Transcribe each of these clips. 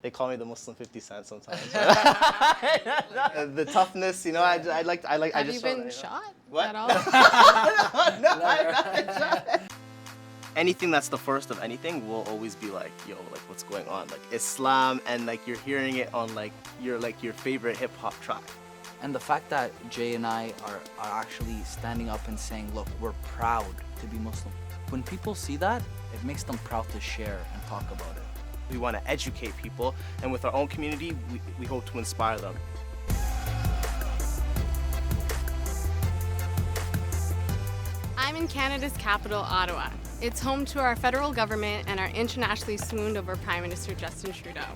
They call me the Muslim 50 Cent sometimes. The toughness, you know, I just Have you been shot What? at all? No, I've not been shot. Anything that's the first of anything will always be like, yo, like what's going on? Like Islam, and like you're hearing it on like your favorite hip hop track. And the fact that Jay and I are actually standing up and saying, look, we're proud to be Muslim. When people see that, it makes them proud to share and talk about it. We want to educate people, and with our own community, we hope to inspire them. I'm in Canada's capital, Ottawa. It's home to our federal government and our internationally swooned over Prime Minister Justin Trudeau.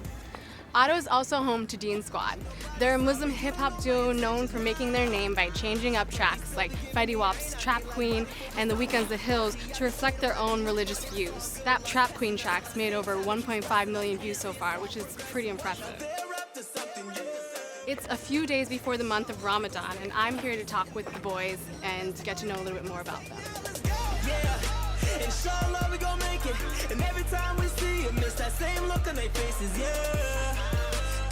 Ottawa is also home to Deen Squad. They're a Muslim hip-hop duo known for making their name by changing up tracks like Fetty Wap's Trap Queen and The Weeknd's The Hills to reflect their own religious views. That Trap Queen track's made over 1.5 million views so far, which is pretty impressive. It's a few days before the month of Ramadan, and I'm here to talk with the boys and get to know a little bit more about them. Inshallah, we gon' make it. And every time we see it, miss that same look on their faces, yeah.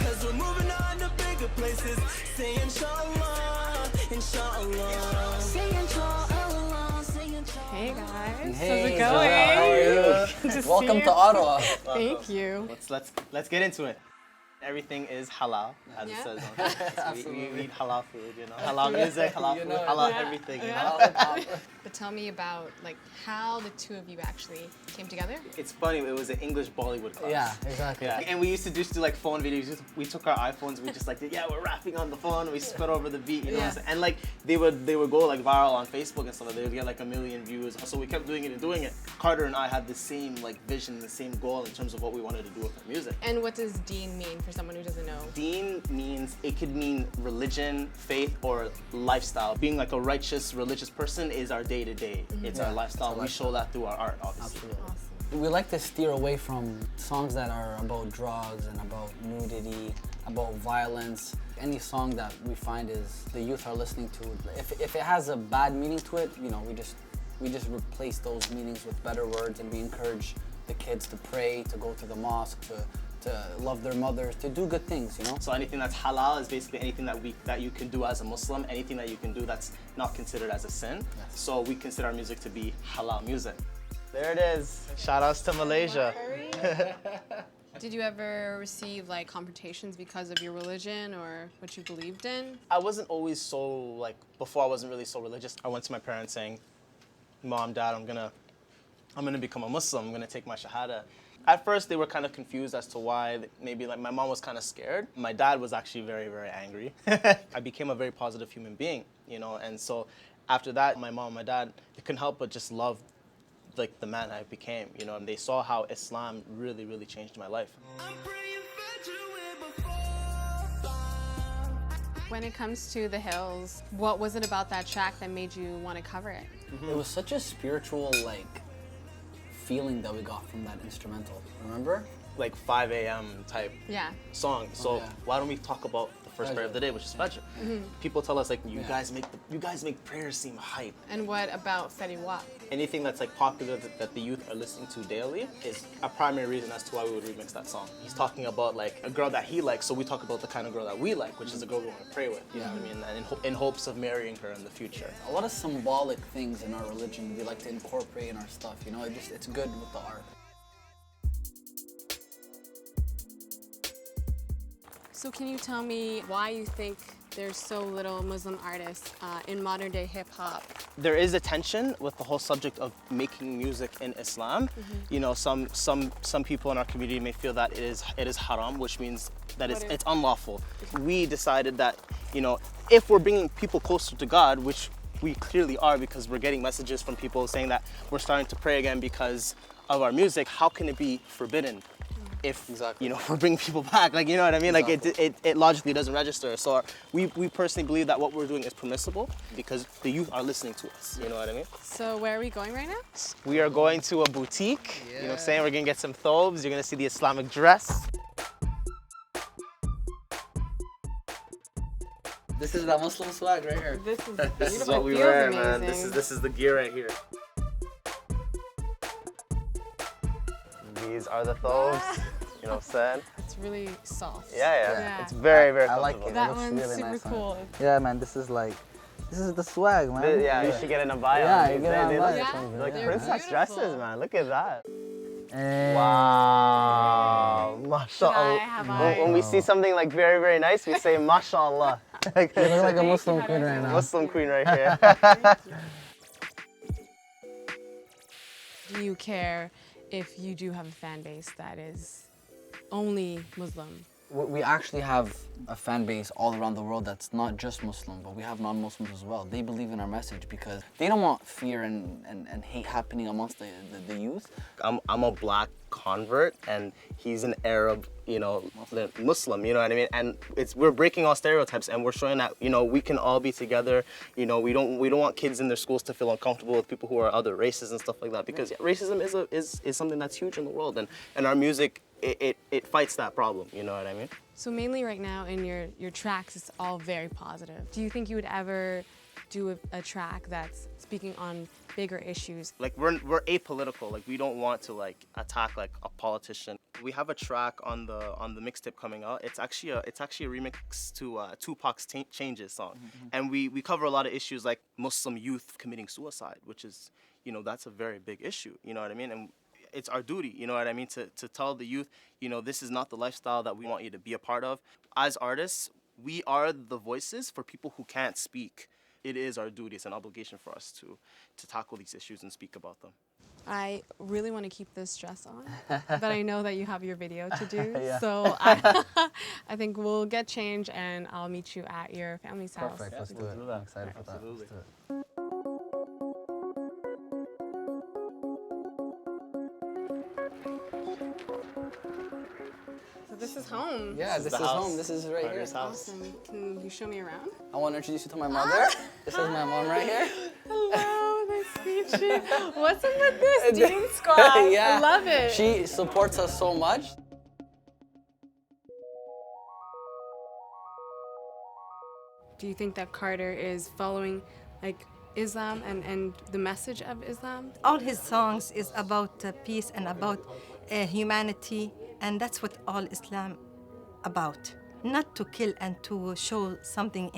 Cause we're moving on to bigger places. Say inshallah, inshallah. Say inshallah, say inshallah. Hey guys, Hey, how's it Giselle, going? how are you? Good to see Welcome you. to Ottawa. Thank you. Let's get into it. Everything is halal, as it says on it. We eat halal food, you know. Halal music, halal food, halal everything, you know. But tell me about like how the two of you actually came together. It's funny, it was an English Bollywood class. Yeah, exactly. Yeah. And we used to just do like phone videos. We took our iPhones, we just like, yeah, we're rapping on the phone, we spit over the beat, you know. Yeah. And like they would go like viral on Facebook and stuff. They would get like 1 million views. So we kept doing it and doing it. Carter and I had the same like vision, the same goal in terms of what we wanted to do with our music. And what does Deen mean for someone who doesn't know? Deen means, it could mean religion, faith, or lifestyle. Being like a righteous, religious person is our day-to-day. It's our lifestyle. We show that through our art, obviously. Absolutely. Awesome. We like to steer away from songs that are about drugs and about nudity, about violence. Any song that we find is the youth are listening to, if it has a bad meaning to it, you know, we just replace those meanings with better words, and we encourage the kids to pray, to go to the mosque, to love their mothers, to do good things, you know? So anything that's halal is basically anything that you can do as a Muslim, anything that you can do that's not considered as a sin. Yes. So we consider our music to be halal music. There it is. Shout outs to Malaysia. Did you ever receive like confrontations because of your religion or what you believed in? I wasn't always so like, before I wasn't really so religious. I went to my parents saying, Mom, Dad, I'm gonna become a Muslim, I'm gonna take my Shahada. At first, they were kind of confused as to why. Maybe like my mom was kind of scared. My dad was actually very, very angry. I became a very positive human being, you know. And so after that, my mom and my dad, they couldn't help but just love like the man I became, you know. And they saw how Islam really, really changed my life. When it comes to The Hills, what was it about that track that made you want to cover it? It was such a spiritual, like, feeling that we got from that instrumental, remember? Like 5 a.m. type song. So yeah. why don't we talk about the first prayer of the day, which is Fajr? People tell us like, you guys make prayers seem hype. And what about Fetty Wap? Anything that's like popular that the youth are listening to daily is a primary reason as to why we would remix that song. He's talking about like a girl that he likes, so we talk about the kind of girl that we like, which is a girl we want to pray with. You know what I mean? And in hopes of marrying her in the future. A lot of symbolic things in our religion we like to incorporate in our stuff, you know? It's good with the art. So can you tell me why you think there's so little Muslim artists in modern day hip hop? There is a tension with the whole subject of making music in Islam. You know, some people in our community may feel that it is haram, which means that it's unlawful. We decided that, you know, if we're bringing people closer to God, which we clearly are because we're getting messages from people saying that we're starting to pray again because of our music, how can it be forbidden? If you know, we're bringing people back, like, you know what I mean? Like it logically doesn't register. So we personally believe that what we're doing is permissible because the youth are listening to us. You know what I mean? So where are we going right now? We are going to a boutique. You know what I'm saying? We're gonna get some thobes. You're gonna see the Islamic dress. This is that Muslim swag right here. This is This is what we wear, man. This is the gear right here. These are the thobes. You know what I'm saying? That's really soft. Yeah. It's very, very I like comfortable. it. That It looks one's really super nice on cool. it. Yeah, man, this is the swag, man. Yeah, you should get an abaya. Yeah, you get an They abaya. look Yeah, like they're princess beautiful. dresses, man. Look at that. And Wow, Should I mashallah. have When we see something like very, very nice, we say mashallah. you look like a Muslim queen right now. Muslim queen right here. Do you care if you do have a fan base that is only Muslim? We actually have a fan base all around the world that's not just Muslim, but we have non-Muslims as well. They believe in our message because they don't want fear and hate happening amongst the youth. I'm a black convert and he's an Arab, Muslim, you know what I mean? And we're breaking all stereotypes and we're showing that, we can all be together. We don't want kids in their schools to feel uncomfortable with people who are other races and stuff like that because racism is something that's huge in the world and our music, it fights that problem, you know what I mean? So mainly right now in your tracks, it's all very positive. Do you think you would ever do a track that's speaking on bigger issues? Like we're apolitical. Like we don't want to attack like a politician. We have a track on the mixtape coming out. It's actually a remix to Tupac's Changes song, and we cover a lot of issues like Muslim youth committing suicide, which is that's a very big issue. You know what I mean? And it's our duty, you know what I mean, to tell the youth, this is not the lifestyle that we want you to be a part of. As artists, we are the voices for people who can't speak. It is our duty, it's an obligation for us to tackle these issues and speak about them. I really want to keep this dress on, but I know that you have your video to do, Yeah. so I think we'll get change and I'll meet you at your family's house. Perfect, let's do it. I'm excited for that. Absolutely. Let's do it. So this is home. Yeah, this is the house. home. This is right here. Carter's house. Awesome. Can you show me around? I want to introduce you to my mother. This is my mom right here. Hello, nice to meet you. What's up with this Deen Squad? Yeah. I love it. She supports us so much. Do you think that Carter is following Islam and the message of Islam? All his songs is about peace and about humanity, and that's what all Islam about. Not to kill and to show something,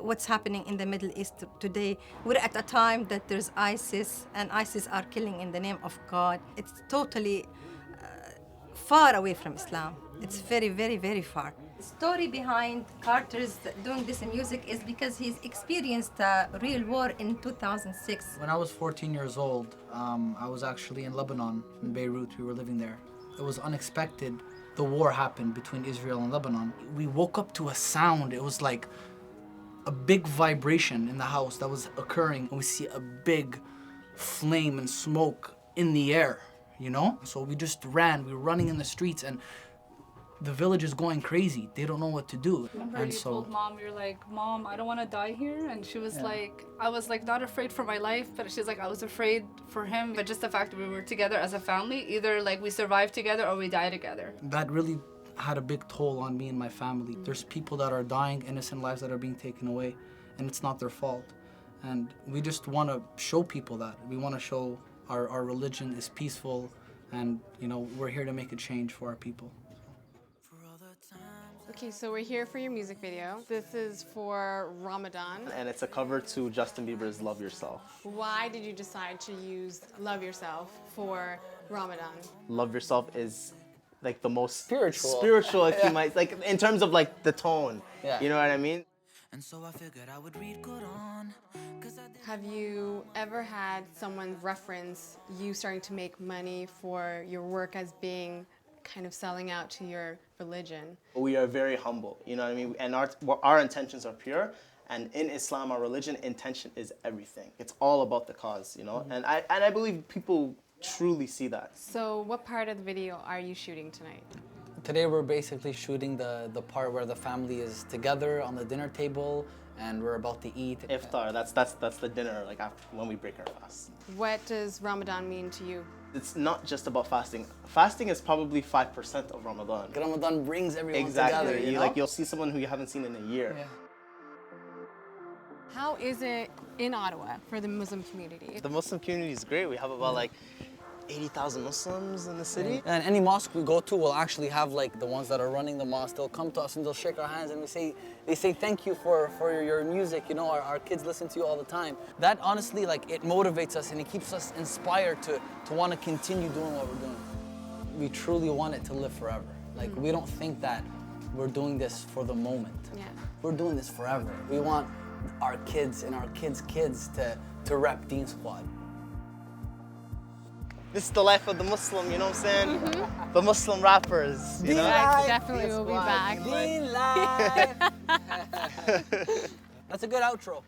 what's happening in the Middle East today. We're at a time that there's ISIS, and ISIS are killing in the name of God. It's totally far away from Islam. It's very, very, very far. The story behind Carter's doing this music is because he's experienced a real war in 2006. When I was 14 years old, I was actually in Lebanon, in Beirut. We were living there. It was unexpected. The war happened between Israel and Lebanon. We woke up to a sound. It was like a big vibration in the house that was occurring. And we see a big flame and smoke in the air, So we just ran. We were running in the streets and the village is going crazy. They don't know what to do. Remember you told Mom, you're like, Mom, I don't want to die here. And she was like, I was like not afraid for my life, but she's like, I was afraid for him. But just the fact that we were together as a family, either like we survive together or we die together. That really had a big toll on me and my family. There's people that are dying, innocent lives that are being taken away, and it's not their fault. And we just want to show people that. We want to show our religion is peaceful, and we're here to make a change for our people. Okay, so we're here for your music video. This is for Ramadan. And it's a cover to Justin Bieber's Love Yourself. Why did you decide to use Love Yourself for Ramadan? Love Yourself is like the most Spiritual, if you might, like in terms of like the tone. Yeah. You know what I mean? And so I figured I would read Quran. Have you ever had someone reference you starting to make money for your work as being kind of selling out to your religion? We are very humble, you know what I mean? And our intentions are pure. And in Islam, our religion, intention is everything. It's all about the cause, And I believe people truly see that. So what part of the video are you shooting tonight? Today we're basically shooting the part where the family is together on the dinner table and we're about to eat. Iftar, that's the dinner, like after, when we break our fast. What does Ramadan mean to you? It's not just about fasting. Fasting is probably 5% of Ramadan. Ramadan brings everyone Exactly. together, You'll see someone who you haven't seen in a year. Yeah. How is it in Ottawa for the Muslim community? The Muslim community is great. We have about 80,000 Muslims in the city. And any mosque we go to will actually have like the ones that are running the mosque. They'll come to us and they'll shake our hands and they say thank you for your music. You know, our kids listen to you all the time. That honestly, like, it motivates us and it keeps us inspired to want to continue doing what we're doing. We truly want it to live forever. Like, we don't think that we're doing this for the moment. Yeah. We're doing this forever. We want our kids and our kids' kids to rep Deen Squad. This is the life of the Muslim, you know what I'm saying? The Muslim rappers, you know? Yeah, definitely will be back. Deen life. That's a good outro.